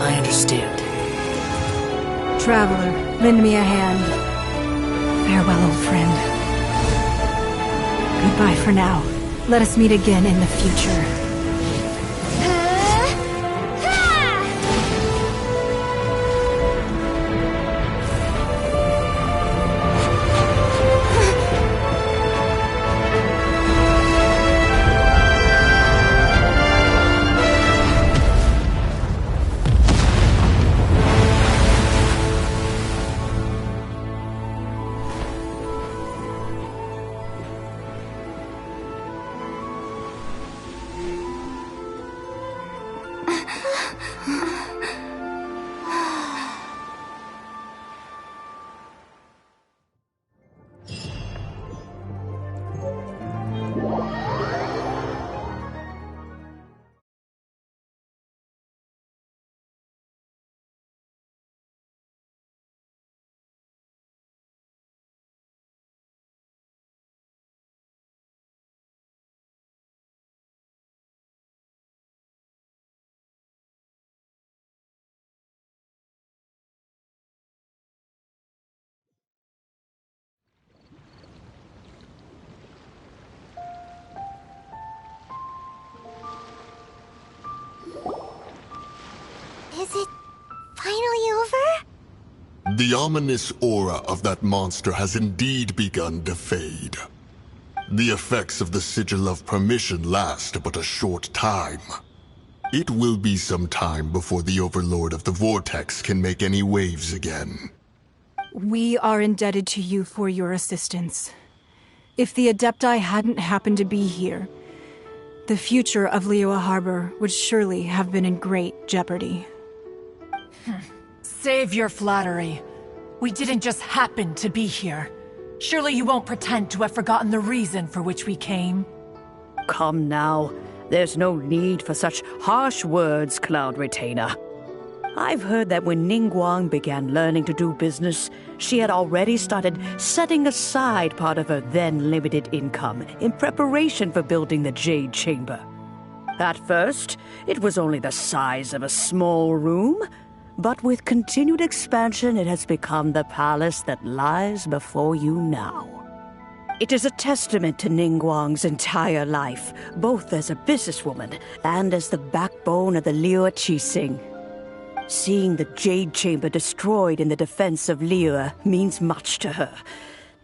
I understand. Traveler, lend me a hand. Farewell, old friend. Goodbye for now. Let us meet again in the future. Is it finally over? The ominous aura of that monster has indeed begun to fade. The effects of the Sigil of Permission last but a short time. It will be some time before the Overlord of the Vortex can make any waves again. We are indebted to you for your assistance. If the Adepti hadn't happened to be here, the future of Liyue Harbor would surely have been in great jeopardy. Save your flattery. We didn't just happen to be here. Surely you won't pretend to have forgotten the reason for which we came. Come now. There's no need for such harsh words, Cloud Retainer. I've heard that when Ningguang began learning to do business, she had already started setting aside part of her then limited income in preparation for building the Jade Chamber. At first, it was only the size of a small room, but with continued expansion, it has become the palace that lies before you now. It is a testament to Ningguang's entire life, both as a businesswoman and as the backbone of the Liyue Qixing. Seeing the Jade Chamber destroyed in the defense of Liyue means much to her.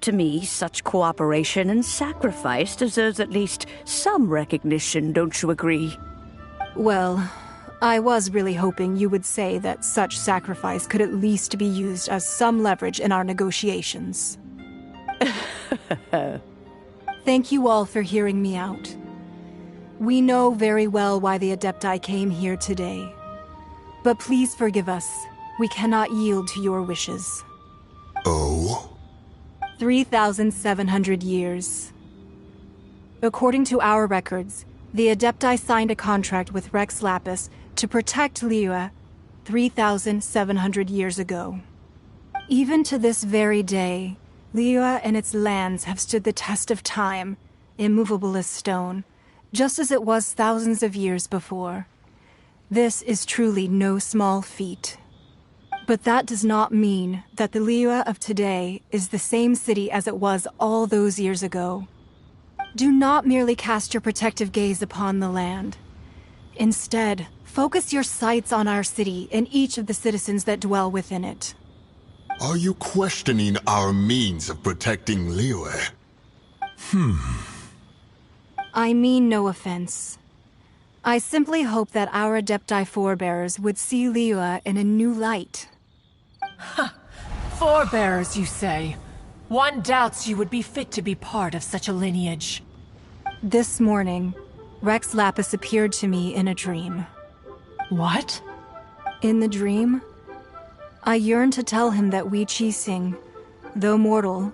To me, such cooperation and sacrifice deserves at least some recognition, don't you agree? Well, I was really hoping you would say that such sacrifice could at least be used as some leverage in our negotiations. Thank you all for hearing me out. We know very well why the Adepti came here today. But please forgive us. We cannot yield to your wishes. Oh? 3,700 years. According to our records, the Adepti signed a contract with Rex Lapis to protect Liyue 3,700 years ago. Even to this very day, Liyue and its lands have stood the test of time, immovable as stone, just as it was thousands of years before. This is truly no small feat. But that does not mean that the Liyue of today is the same city as it was all those years ago. Do not merely cast your protective gaze upon the land. Instead, focus your sights on our city and each of the citizens that dwell within it. Are you questioning our means of protecting Liyue? I mean no offense. I simply hope that our Adepti forebears would see Liyue in a new light. Forebears, you say? One doubts you would be fit to be part of such a lineage. This morning, Rex Lapis appeared to me in a dream. What? In the dream, I yearned to tell him that we Qixing, though mortal,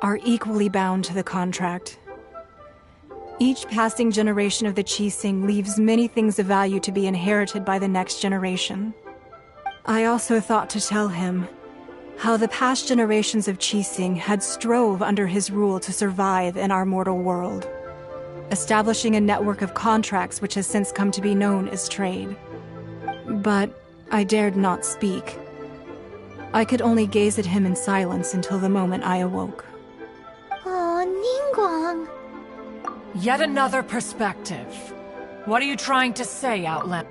are equally bound to the contract. Each passing generation of the Qixing leaves many things of value to be inherited by the next generation. I also thought to tell him how the past generations of Qixing had strove under his rule to survive in our mortal world, establishing a network of contracts which has since come to be known as trade. But I dared not speak. I could only gaze at him in silence until the moment I awoke. Oh, Ningguang. Yet another perspective. What are you trying to say, Outland?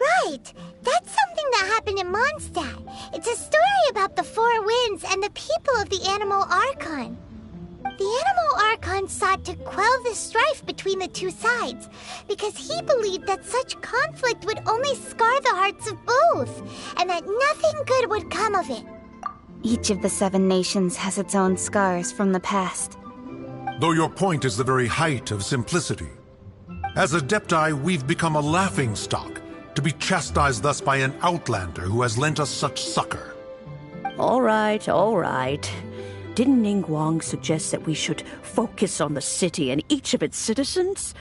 Right! That's something that happened in Mondstadt. It's a story about the Four Winds and the people of the animal Archon. The animal Archon sought to quell the strife between the two sides, because he believed that such conflict would only scar the hearts of both, and that nothing good would come of it. Each of the 7 nations has its own scars from the past. Though your point is the very height of simplicity. As Adepti, we've become a laughingstock, to be chastised thus by an outlander who has lent us such succor. All right, all right. Didn't Ningguang suggest that we should focus on the city and each of its citizens?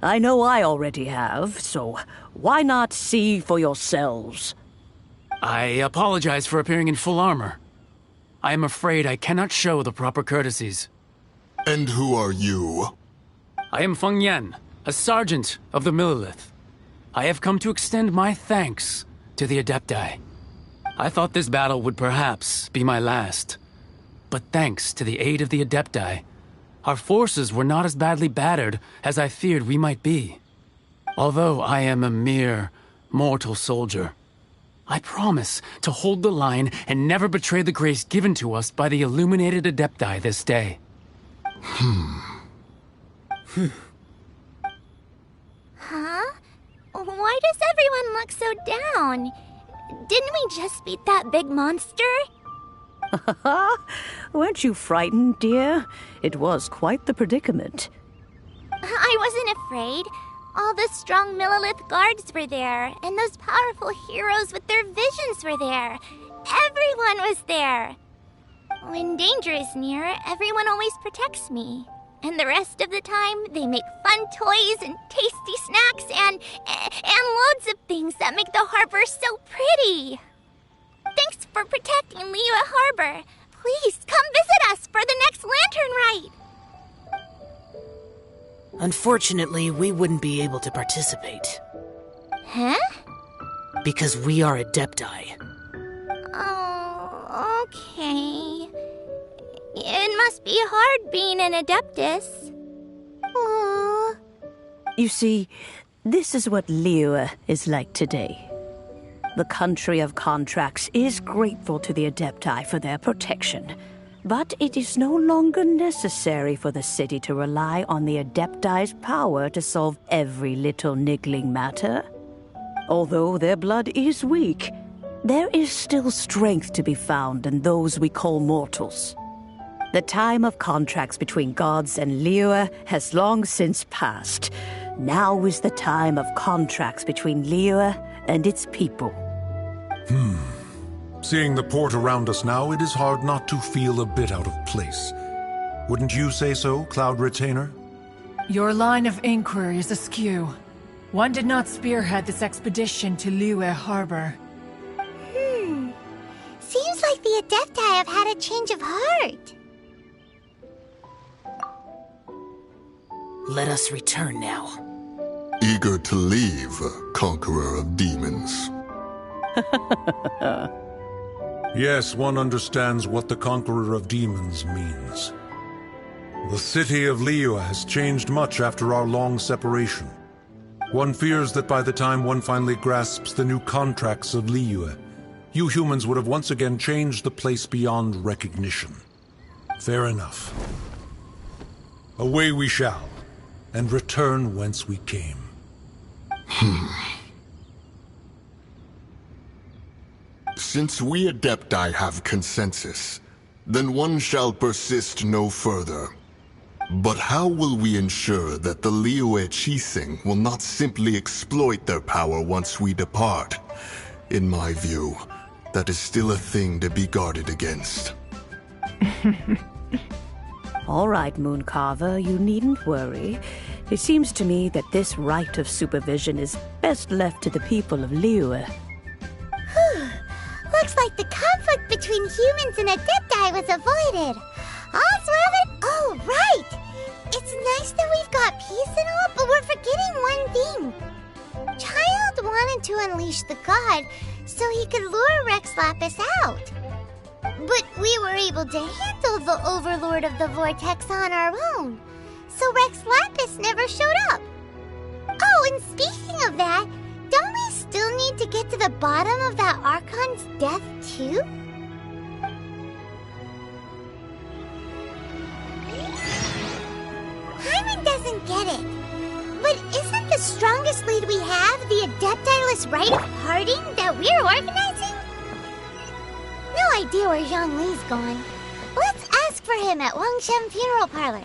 I know I already have, so why not see for yourselves? I apologize for appearing in full armor. I am afraid I cannot show the proper courtesies. And who are you? I am Feng Yan, a sergeant of the Millelith. I have come to extend my thanks to the Adepti. I thought this battle would perhaps be my last. But thanks to the aid of the Adepti, our forces were not as badly battered as I feared we might be. Although I am a mere mortal soldier, I promise to hold the line and never betray the grace given to us by the illuminated Adepti this day. Huh? Why does everyone look so down? Didn't we just beat that big monster? Weren't you frightened, dear? It was quite the predicament. I wasn't afraid. All the strong Millelith guards were there, and those powerful heroes with their visions were there. Everyone was there. When danger is near, everyone always protects me. And the rest of the time, they make fun toys and tasty snacks and loads of things that make the harbor so pretty. Thanks for protecting Liyue Harbor. Please come visit us for the next lantern rite. Unfortunately, we wouldn't be able to participate. Huh? Because we are Adepti. Oh, okay. It must be hard being an Adeptus. Aww. You see, this is what Liyue is like today. The country of contracts is grateful to the Adepti for their protection, but it is no longer necessary for the city to rely on the Adepti's power to solve every little niggling matter. Although their blood is weak, there is still strength to be found in those we call mortals. The time of contracts between gods and Liyue has long since passed. Now is the time of contracts between Liyue and its people. Seeing the port around us now, it is hard not to feel a bit out of place. Wouldn't you say so, Cloud Retainer? Your line of inquiry is askew. One did not spearhead this expedition to Liyue Harbor. Seems like the Adepti have had a change of heart. Let us return now. Eager to leave, conqueror of demons. Yes, one understands what the Conqueror of Demons means. The city of Liyue has changed much after our long separation. One fears that by the time one finally grasps the new contracts of Liyue, you humans would have once again changed the place beyond recognition. Fair enough. Away we shall, and return whence we came. Since we Adepti have consensus, then one shall persist no further. But how will we ensure that the Liyue Chising will not simply exploit their power once we depart? In my view, that is still a thing to be guarded against. All right, Mooncarver, you needn't worry. It seems to me that this right of supervision is best left to the people of Liyue. Looks like the conflict between humans and Adepti was avoided. All's well that... Oh, right! It's nice that we've got peace and all, but we're forgetting one thing. Child wanted to unleash the god so he could lure Rex Lapis out. But we were able to handle the Overlord of the Vortex on our own, so Rex Lapis never showed up. Oh, and speaking of that, don't we still need to get to the bottom of that Archon's death too? Hyman doesn't get it. But isn't the strongest lead we have the Adeptiless Rite of Parting that we're organizing? No idea where Zhongli's gone. Let's ask for him at Wangshen Funeral Parlor.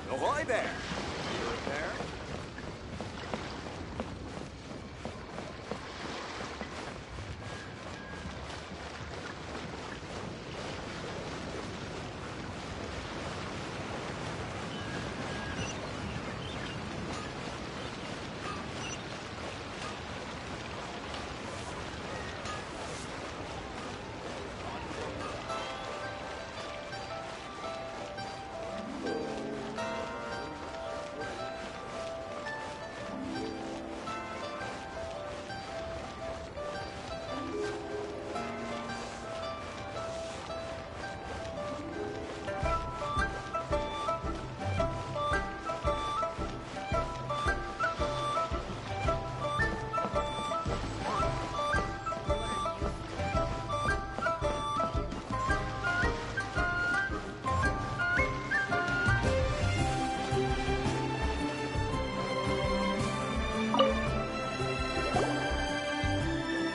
Ahoy there! You there?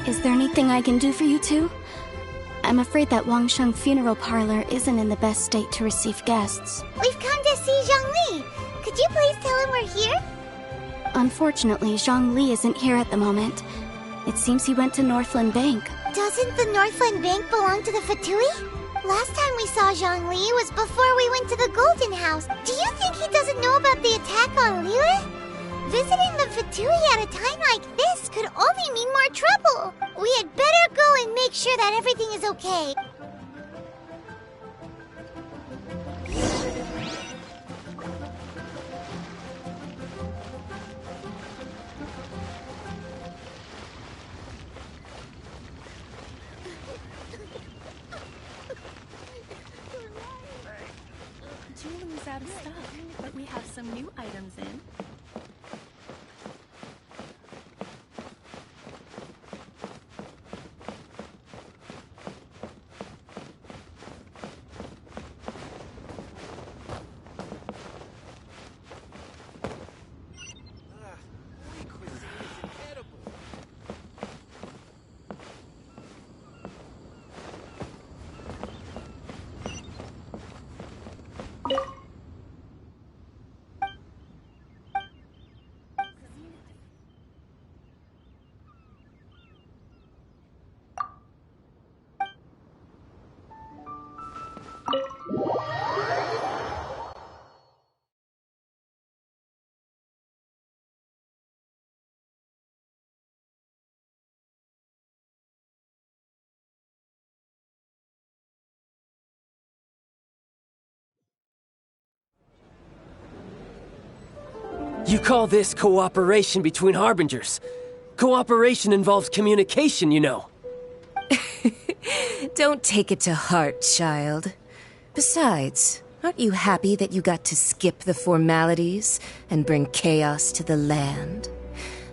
Is there anything I can do for you two? I'm afraid that Wangshen Funeral Parlor isn't in the best state to receive guests. We've come to see Zhongli. Could you please tell him we're here? Unfortunately, Zhongli isn't here at the moment. It seems he went to Northland Bank. Doesn't the Northland Bank belong to the Fatui? Last time we saw Zhongli was before we went to the Golden House. Do you think he doesn't know about the attack on Liyue? Visiting the Fatui at a time like this could only mean more trouble. We had better go and make sure that everything is okay. Jewelry's out of stock, but we have some new items in. You call this cooperation between Harbingers? Cooperation involves communication, you know. Don't take it to heart, child. Besides, aren't you happy that you got to skip the formalities and bring chaos to the land?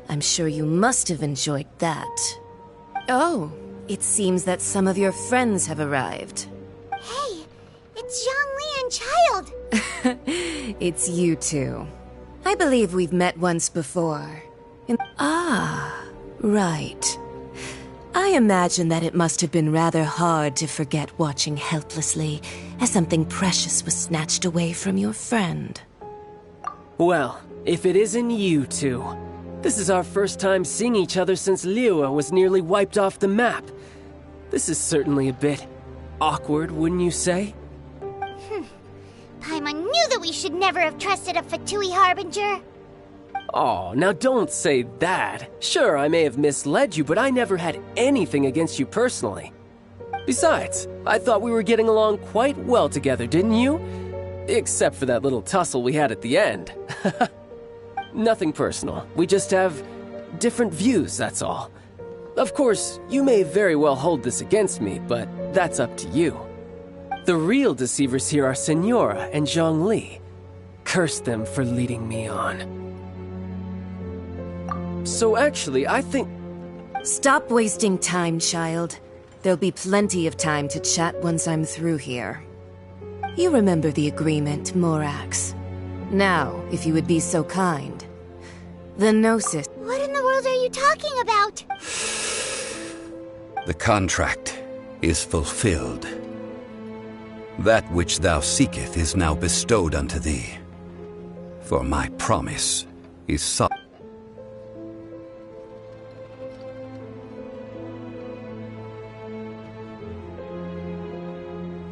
I'm sure you must have enjoyed that. Oh, it seems that some of your friends have arrived. Hey, it's Zhongli and Child. It's you two. I believe we've met once before. Ah, right. I imagine that it must have been rather hard to forget watching helplessly as something precious was snatched away from your friend. Well, if it isn't you two. This is our first time seeing each other since Liyue was nearly wiped off the map. This is certainly a bit awkward, wouldn't you say? Paimon knew that we should never have trusted a Fatui Harbinger. Oh, now don't say that. Sure, I may have misled you, but I never had anything against you personally. Besides, I thought we were getting along quite well together, didn't you? Except for that little tussle we had at the end. Nothing personal. We just have different views, that's all. Of course, you may very well hold this against me, but that's up to you. The real deceivers here are Senora and Zhongli. Curse them for leading me on. So actually, I think... Stop wasting time, child. There'll be plenty of time to chat once I'm through here. You remember the agreement, Morax. Now, if you would be so kind. The Gnosis... What in the world are you talking about? The contract is fulfilled. That which thou seeketh is now bestowed unto thee. For my promise is sought.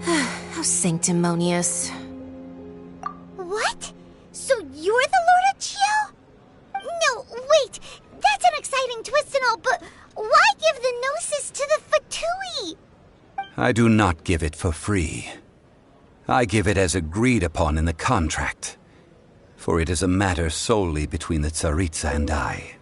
How sanctimonious. What? So you're the Lord of Chio? No, wait! That's an exciting twist and all, but why give the Gnosis to the Fatui? I do not give it for free. I give it as agreed upon in the contract, for it is a matter solely between the Tsaritsa and I.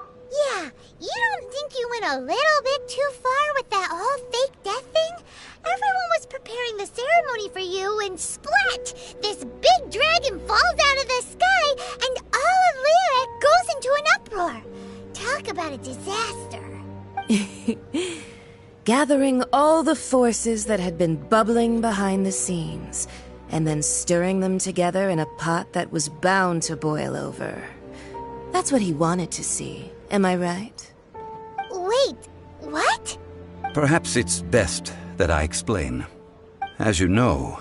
Yeah, you don't think you went a little bit too far with that whole fake death thing? Everyone was preparing the ceremony for you, and splat! This big dragon falls out of the sky, and all of Liyue goes into an uproar. Talk about a disaster. Gathering all the forces that had been bubbling behind the scenes, and then stirring them together in a pot that was bound to boil over. That's what he wanted to see, am I right? Wait, what? Perhaps it's best that I explain. As you know,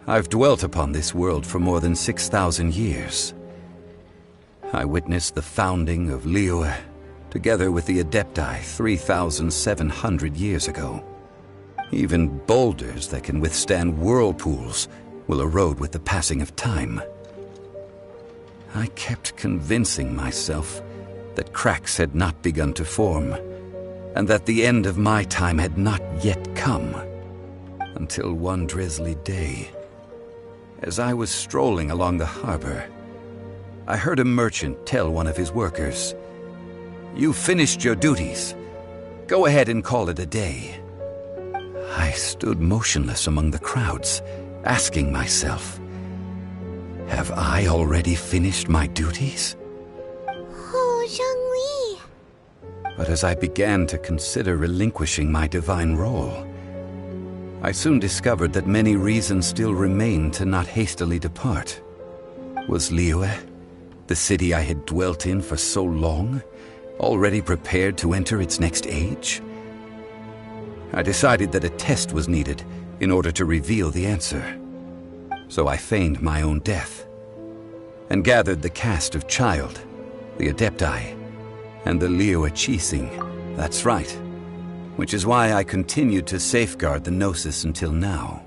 I've dwelt upon this world for more than 6,000 years. I witnessed the founding of Liyue, together with the Adepti 3,700 years ago. Even boulders that can withstand whirlpools will erode with the passing of time. I kept convincing myself that cracks had not begun to form, and that the end of my time had not yet come. Until one drizzly day, as I was strolling along the harbor, I heard a merchant tell one of his workers, "You've finished your duties. Go ahead and call it a day." I stood motionless among the crowds, asking myself, have I already finished my duties? Oh, Zhongli. But as I began to consider relinquishing my divine role, I soon discovered that many reasons still remained to not hastily depart. Was Liyue, the city I had dwelt in for so long, already prepared to enter its next age? I decided that a test was needed in order to reveal the answer. So I feigned my own death, and gathered the cast of Child, the Adepti, and the Liyue Chising. That's right. Which is why I continued to safeguard the Gnosis until now.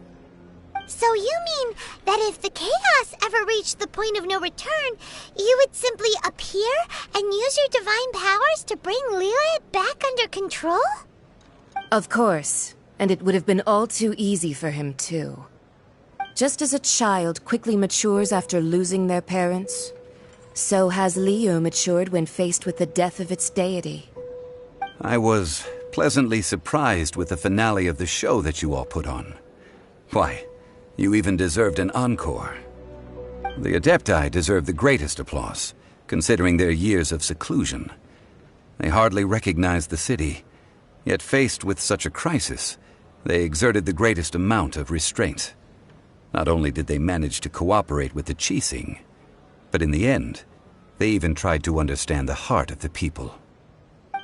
So you mean that if the chaos ever reached the point of no return, you would simply appear and use your divine powers to bring Liyue back under control? Of course, and it would have been all too easy for him too. Just as a child quickly matures after losing their parents, so has Liyue matured when faced with the death of its deity. I was pleasantly surprised with the finale of the show that you all put on. Why, you even deserved an encore. The Adepti deserve the greatest applause, considering their years of seclusion. They hardly recognized the city, yet faced with such a crisis, they exerted the greatest amount of restraint. Not only did they manage to cooperate with the Chising, but in the end, they even tried to understand the heart of the people.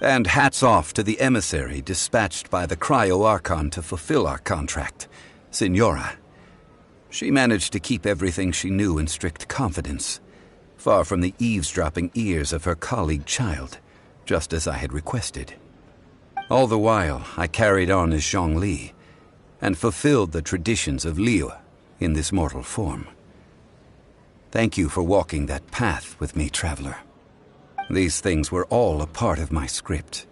And hats off to the emissary dispatched by the Cryo-Archon to fulfill our contract, Senora. She managed to keep everything she knew in strict confidence, far from the eavesdropping ears of her colleague Child, just as I had requested. All the while, I carried on as Zhongli, and fulfilled the traditions of Liyue in this mortal form. Thank you for walking that path with me, traveler. These things were all a part of my script.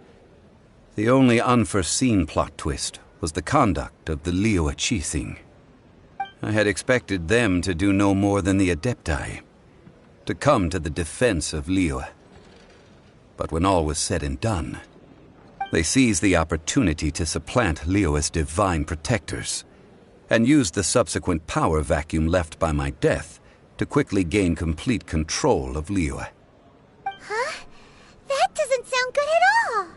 The only unforeseen plot twist was the conduct of the Liyue Qixing. I had expected them to do no more than the Adepti, to come to the defense of Liyue. But when all was said and done, they seized the opportunity to supplant Liyue's divine protectors, and used the subsequent power vacuum left by my death to quickly gain complete control of Liyue. Huh? That doesn't sound good at all!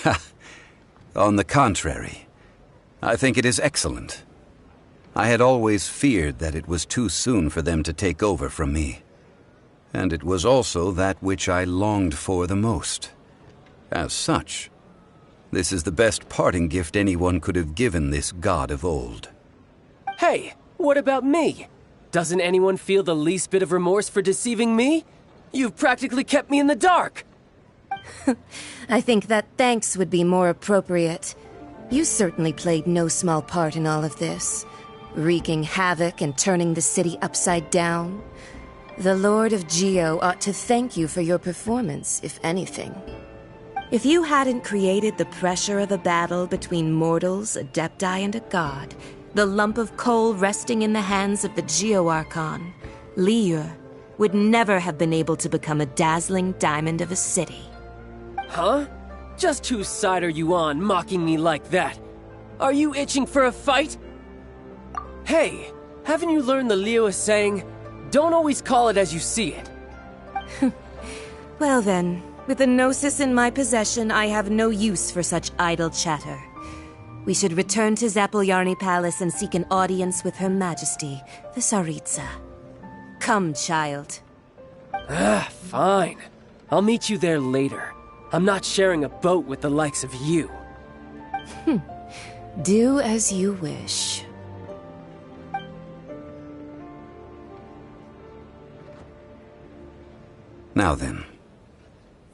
Ha! On the contrary, I think it is excellent. I had always feared that it was too soon for them to take over from me. And it was also that which I longed for the most. As such, this is the best parting gift anyone could have given this god of old. Hey, what about me? Doesn't anyone feel the least bit of remorse for deceiving me? You've practically kept me in the dark! I think that thanks would be more appropriate. You certainly played no small part in all of this, wreaking havoc and turning the city upside down. The Lord of Geo ought to thank you for your performance, if anything. If you hadn't created the pressure of a battle between mortals, Adepti, and a god, the lump of coal resting in the hands of the Geo Archon, Liyue, would never have been able to become a dazzling diamond of a city. Huh? Just whose side are you on, mocking me like that? Are you itching for a fight? Hey, haven't you learned the Liyue saying, don't always call it as you see it? Well then, with the Gnosis in my possession, I have no use for such idle chatter. We should return to Zapoljarny Palace and seek an audience with Her Majesty, the Tsaritsa. Come, child. Fine. I'll meet you there later. I'm not sharing a boat with the likes of you. Do as you wish. Now then,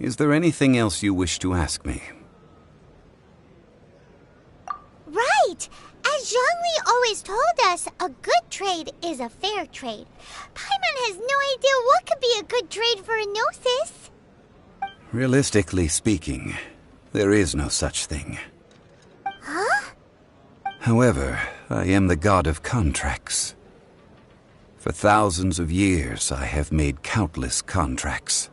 is there anything else you wish to ask me? Right! As Zhongli always told us, a good trade is a fair trade. Paimon has no idea what could be a good trade for a Gnosis. Realistically speaking, there is no such thing. Huh? However, I am the god of contracts. For thousands of years, I have made countless contracts.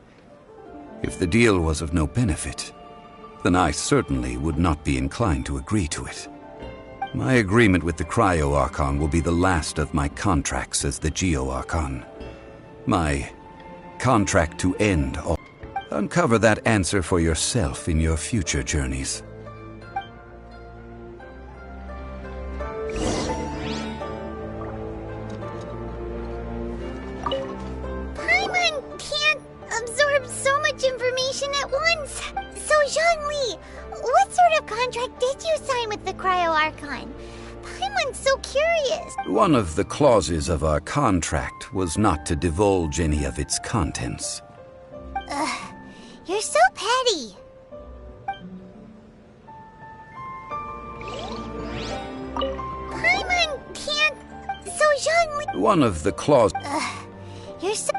If the deal was of no benefit, then I certainly would not be inclined to agree to it. My agreement with the Cryo Archon will be the last of my contracts as the Geo Archon. My contract to end all. Uncover that answer for yourself in your future journeys. Paimon can't absorb so much information at once. So, Zhongli, what sort of contract did you sign with the Cryo Archon? Paimon's so curious. One of the clauses of our contract was not to divulge any of its contents. You're so petty. Paimon can't... So, Zhongli... One of the clauses... You're so...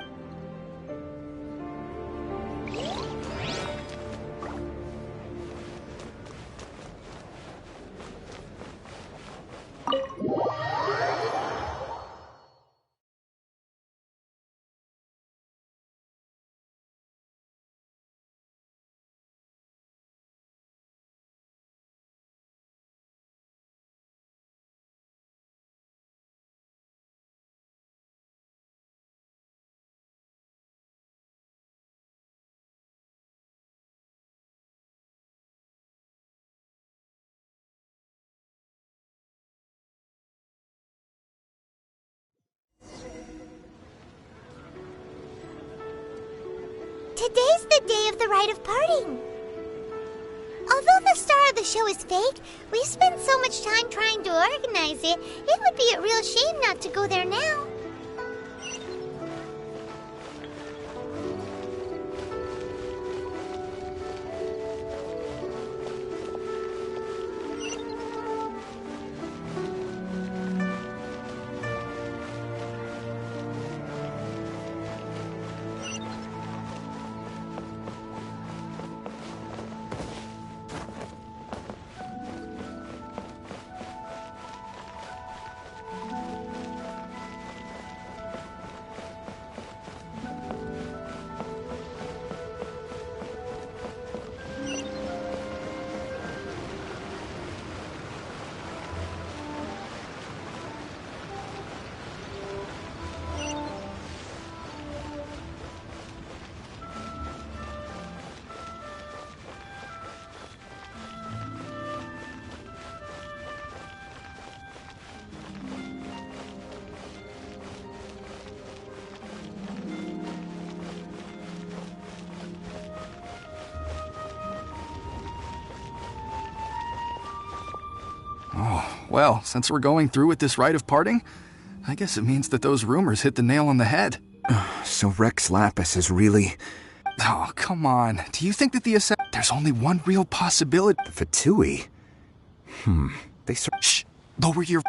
Today's the day of the rite of parting. Although the star of the show is fake, we've spent so much time trying to organize it, it would be a real shame not to go there now. Oh, well, since we're going through with this rite of parting, I guess it means that those rumors hit the nail on the head. So Rex Lapis is really... Oh, come on. Do you think that there's only one real possibility? The Fatui? They Shh! Lower your...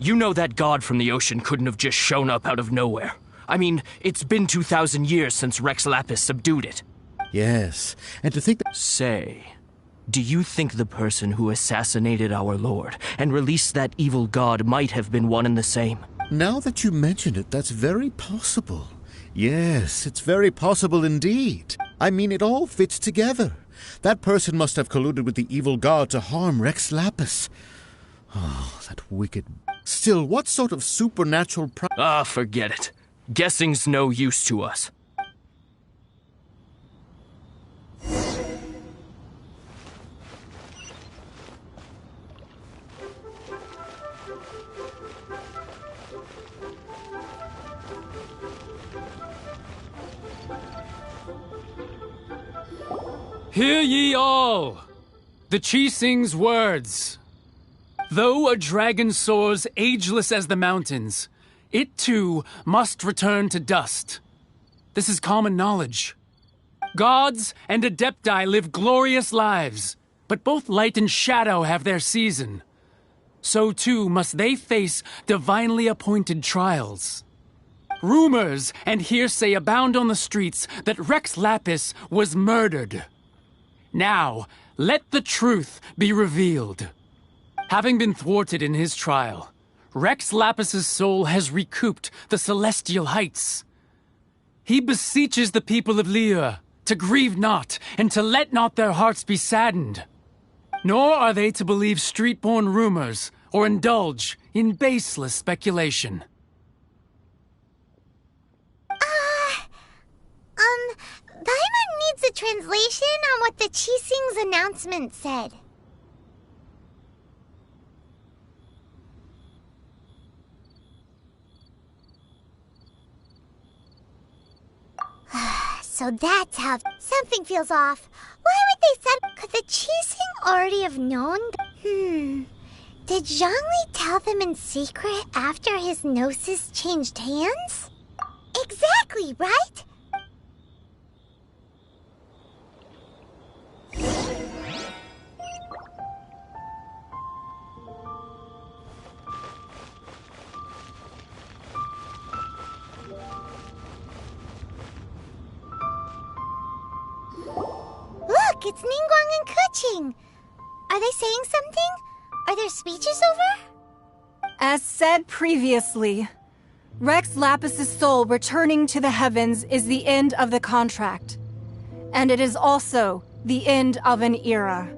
You know that god from the ocean couldn't have just shown up out of nowhere. I mean, it's been 2,000 years since Rex Lapis subdued it. Yes, and to think that... Say, do you think the person who assassinated our lord and released that evil god might have been one and the same? Now that you mention it, that's very possible. Yes, it's very possible indeed. I mean, it all fits together. That person must have colluded with the evil god to harm Rex Lapis. Oh, that wicked... Still, what sort of supernatural forget it. Guessing's no use to us. Hear ye all! The Qixing's words. Though a dragon soars ageless as the mountains, it too must return to dust. This is common knowledge. Gods and Adepti live glorious lives, but both light and shadow have their season. So too must they face divinely appointed trials. Rumors and hearsay abound on the streets that Rex Lapis was murdered. Now, let the truth be revealed. Having been thwarted in his trial, Rex Lapis's soul has recouped the celestial heights. He beseeches the people of Liyue to grieve not and to let not their hearts be saddened. Nor are they to believe street-born rumors or indulge in baseless speculation. Paimon needs a translation on what the Qixing's announcement said. So that's how... Something feels off. Why would they send... Could the Qixing already have known? Did Zhongli tell them in secret after his gnosis changed hands? Exactly, right? Look, it's Ningguang and Keqing. Are they saying something? Are their speeches over? As said previously, Rex Lapis's soul returning to the heavens is the end of the contract. And it is also the end of an era.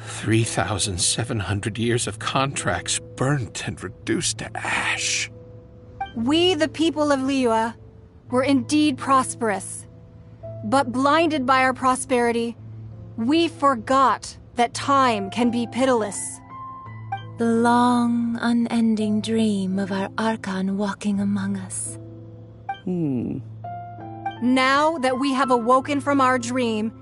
3,700 years of contracts burnt and reduced to ash. We, the people of Liyue, were indeed prosperous. But blinded by our prosperity, we forgot that time can be pitiless. The long, unending dream of our Archon walking among us. Now that we have awoken from our dream,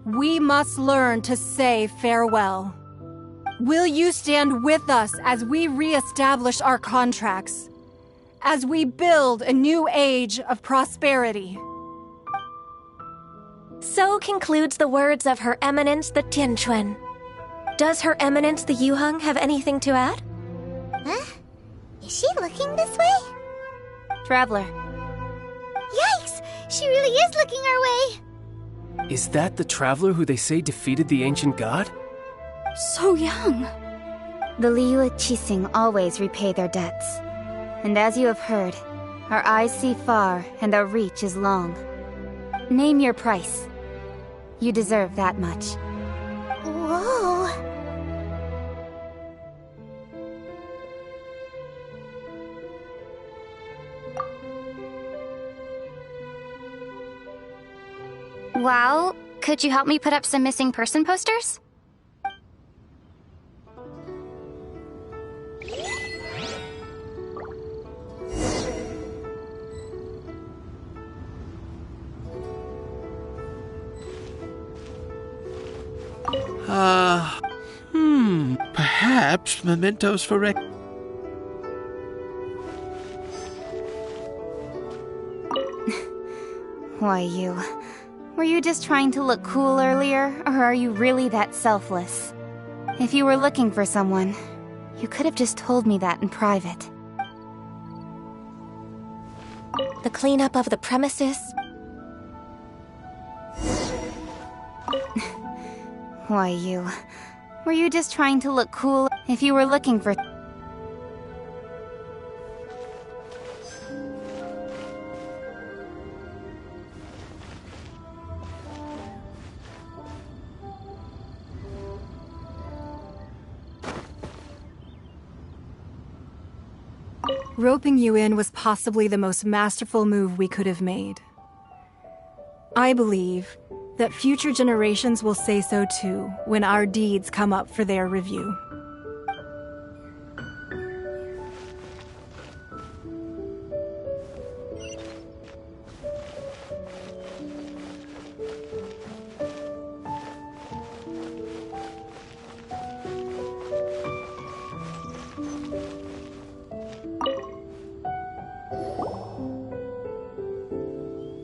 we must learn to say farewell. Will you stand with us as we re-establish our contracts? As we build a new age of prosperity? So concludes the words of Her Eminence the Tianquan. Does Her Eminence the Yuheng have anything to add? Huh? Is she looking this way? Traveler. Yikes! She really is looking our way! Is that the traveler who they say defeated the ancient god? So young. The Liyue Qixing always repay their debts. And as you have heard, our eyes see far and our reach is long. Name your price. You deserve that much. Whoa! Well, could you help me put up some missing person posters? Perhaps mementos for Rex. Why, you... Were you just trying to look cool earlier, or are you really that selfless? If you were looking for someone, you could have just told me that in private. The cleanup of the premises? Why, you... Were you just trying to look cool if you were looking for... Roping you in was possibly the most masterful move we could have made. I believe that future generations will say so too when our deeds come up for their review.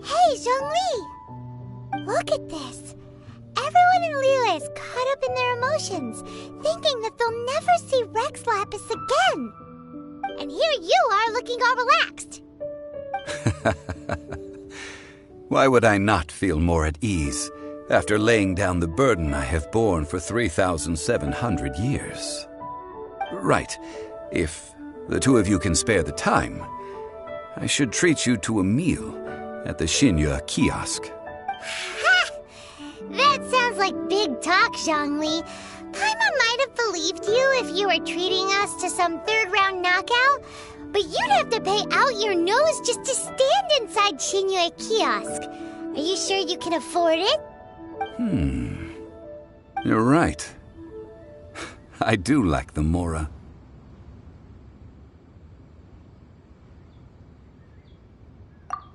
Hey, Zhongli! Look at this. Everyone in Liyue is caught up in their emotions, thinking that they'll never see Rex Lapis again. And here you are looking all relaxed. Why would I not feel more at ease after laying down the burden I have borne for 3,700 years? Right. If the two of you can spare the time, I should treat you to a meal at the Liyue kiosk. Ha! That sounds like big talk, Zhongli. Paimon might have believed you if you were treating us to some third-round knockout, but you'd have to pay out your nose just to stand inside Liyue kiosk. Are you sure you can afford it? You're right. I do like the Mora.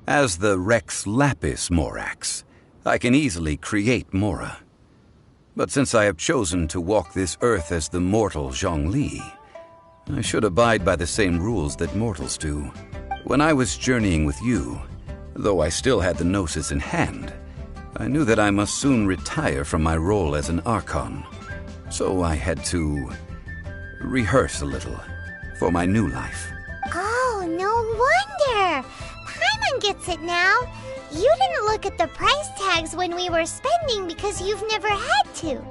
As the Rex Lapis Morax, I can easily create Mora. But since I have chosen to walk this earth as the mortal Zhongli, I should abide by the same rules that mortals do. When I was journeying with you, though I still had the Gnosis in hand, I knew that I must soon retire from my role as an Archon. So I had to rehearse a little for my new life. Oh, no wonder! Paimon gets it now. You didn't look at the price tags when we were spending because you've never had to.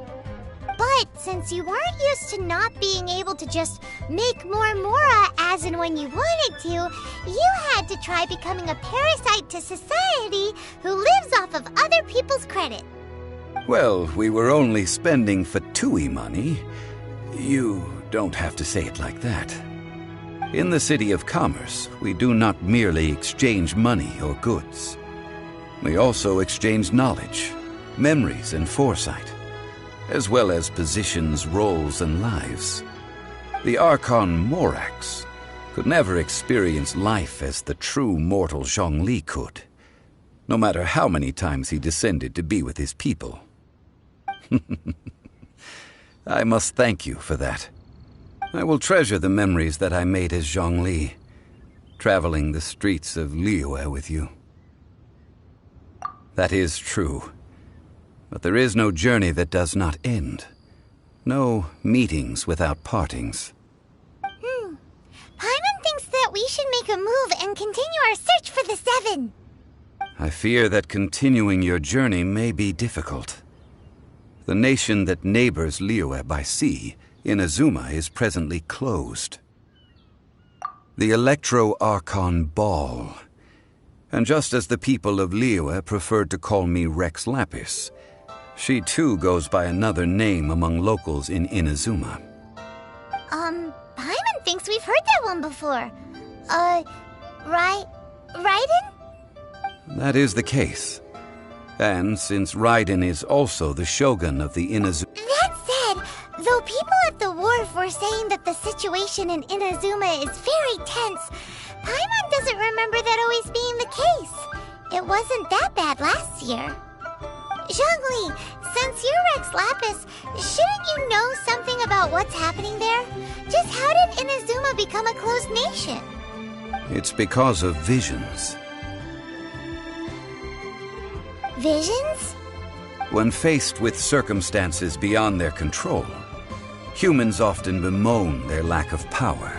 But since you weren't used to not being able to just make more Mora as and when you wanted to, you had to try becoming a parasite to society who lives off of other people's credit. Well, we were only spending Fatui money. You don't have to say it like that. In the City of Commerce, we do not merely exchange money or goods. We also exchange knowledge, memories, and foresight, as well as positions, roles, and lives. The Archon Morax could never experience life as the true mortal Zhongli could, no matter how many times he descended to be with his people. I must thank you for that. I will treasure the memories that I made as Zhongli, traveling the streets of Liyue with you. That is true. But there is no journey that does not end. No meetings without partings. Paimon thinks that we should make a move and continue our search for the Seven. I fear that continuing your journey may be difficult. The nation that neighbors Liyue by sea, Inazuma, is presently closed. The Electro-Archon Ball. And just as the people of Liyue preferred to call me Rex Lapis, she too goes by another name among locals in Inazuma. Paimon thinks we've heard that one before. Raiden? That is the case. And since Raiden is also the shogun of the Inazuma... That said, though people at the wharf were saying that the situation in Inazuma is very tense, Paimon doesn't remember that always being the case. It wasn't that bad last year. Zhongli, Since you're Rex Lapis, shouldn't you know something about what's happening there? Just how did Inazuma become a closed nation? It's because of visions. Visions? When faced with circumstances beyond their control, humans often bemoan their lack of power.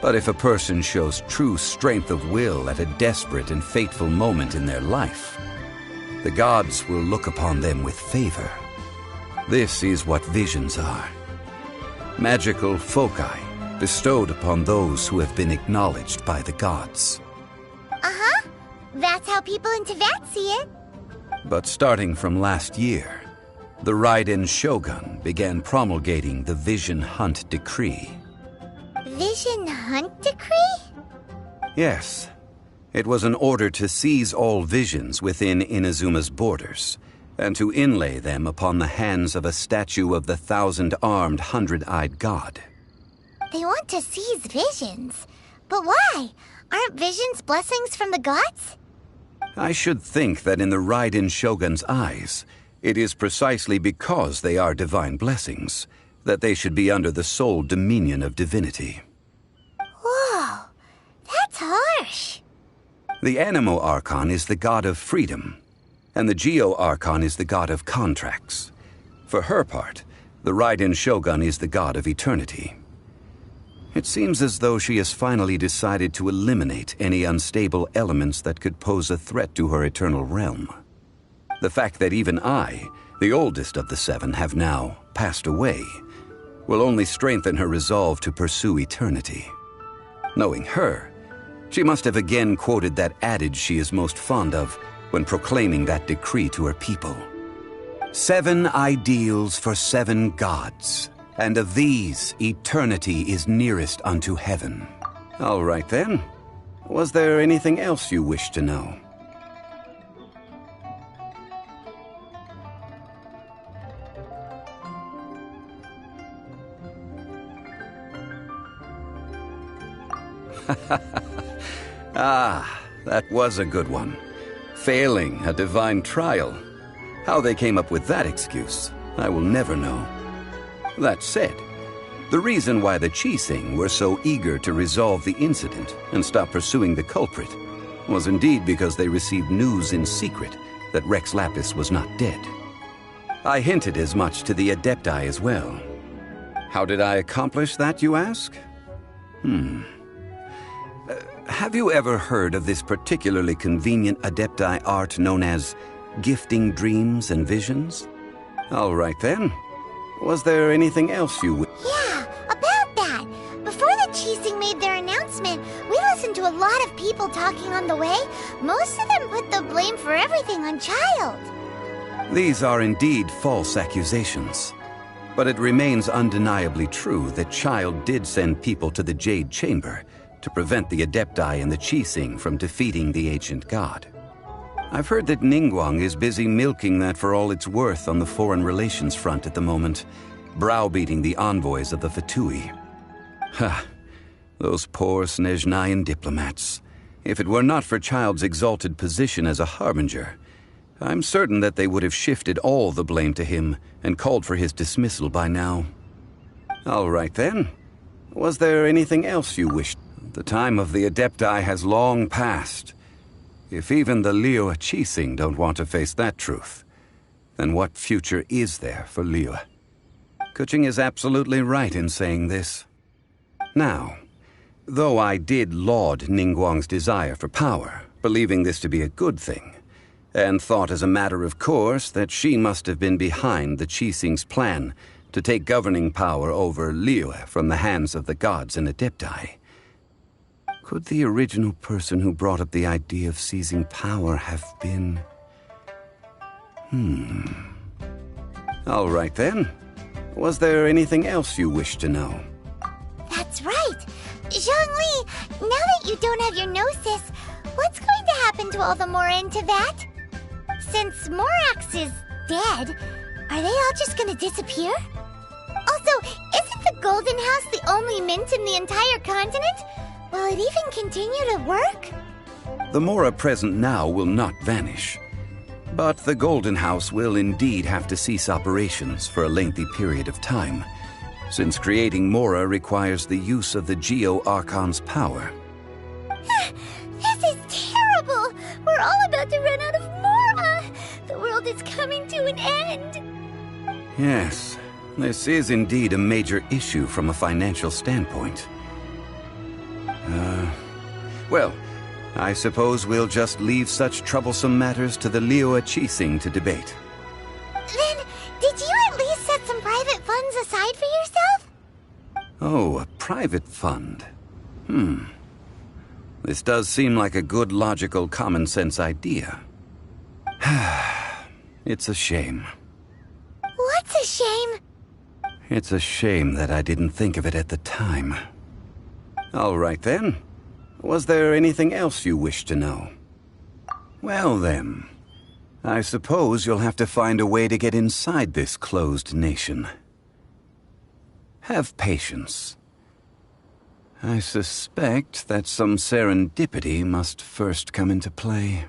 But if a person shows true strength of will at a desperate and fateful moment in their life, the gods will look upon them with favor. This is what visions are. Magical foci bestowed upon those who have been acknowledged by the gods. Uh-huh. That's how people in Teyvat see it. But starting from last year, the Raiden Shogun began promulgating the Vision Hunt Decree. Vision Hunt Decree? Yes. It was an order to seize all visions within Inazuma's borders, and to inlay them upon the hands of a statue of the 1,000-armed, 100-eyed god. They want to seize visions. But why? Aren't visions blessings from the gods? I should think that in the Raiden Shogun's eyes, it is precisely because they are divine blessings that they should be under the sole dominion of divinity. Whoa, that's harsh. The Animo Archon is the god of freedom, and the Geo Archon is the god of contracts. For her part, the Raiden Shogun is the god of eternity. It seems as though she has finally decided to eliminate any unstable elements that could pose a threat to her eternal realm. The fact that even I, the oldest of the seven, have now passed away, will only strengthen her resolve to pursue eternity. Knowing her, she must have again quoted that adage she is most fond of when proclaiming that decree to her people. 7 ideals for 7 gods, and of these, eternity is nearest unto heaven. All right then. Was there anything else you wished to know? Ah, that was a good one. Failing a divine trial. How they came up with that excuse, I will never know. That said, the reason why the Qixing were so eager to resolve the incident and stop pursuing the culprit was indeed because they received news in secret that Rex Lapis was not dead. I hinted as much to the Adepti as well. How did I accomplish that, you ask? Have you ever heard of this particularly convenient Adepti art known as gifting dreams and visions? All right then. Was there anything else you would... Yeah, about that. Before the Qixing made their announcement, we listened to a lot of people talking on the way. Most of them put the blame for everything on Child. These are indeed false accusations. But it remains undeniably true that Child did send people to the Jade Chamber to prevent the Adepti and the Qixing from defeating the ancient god. I've heard that Ningguang is busy milking that for all it's worth on the foreign relations front at the moment, browbeating the envoys of the Fatui. Ha! Those poor Snezhnayan diplomats. If it were not for Child's exalted position as a harbinger, I'm certain that they would have shifted all the blame to him and called for his dismissal by now. All right then. Was there anything else you wished? The time of the Adepti has long passed. If even the Liyue Qixing don't want to face that truth, then what future is there for Liyue? Kuching is absolutely right in saying this. Now, though I did laud Ningguang's desire for power, believing this to be a good thing, and thought as a matter of course that she must have been behind the Qixing's plan to take governing power over Liyue from the hands of the gods and Adepti, could the original person who brought up the idea of seizing power have been... All right then. Was there anything else you wished to know? That's right. Zhongli, now that you don't have your gnosis, what's going to happen to all the Mora in Teyvat? Since Morax is dead, are they all just gonna disappear? Also, isn't the Golden House the only mint in the entire continent? Will it even continue to work? The Mora present now will not vanish. But the Golden House will indeed have to cease operations for a lengthy period of time, since creating Mora requires the use of the Geo-Archon's power. This is terrible! We're all about to run out of Mora! The world is coming to an end! Yes, this is indeed a major issue from a financial standpoint. Well, I suppose we'll just leave such troublesome matters to the Liyue Chising to debate. Then, did you at least set some private funds aside for yourself? Oh, a private fund. This does seem like a good, logical, common-sense idea. It's a shame. What's a shame? It's a shame that I didn't think of it at the time. All right, then. Was there anything else you wish to know? Well, then. I suppose you'll have to find a way to get inside this closed nation. Have patience. I suspect that some serendipity must first come into play.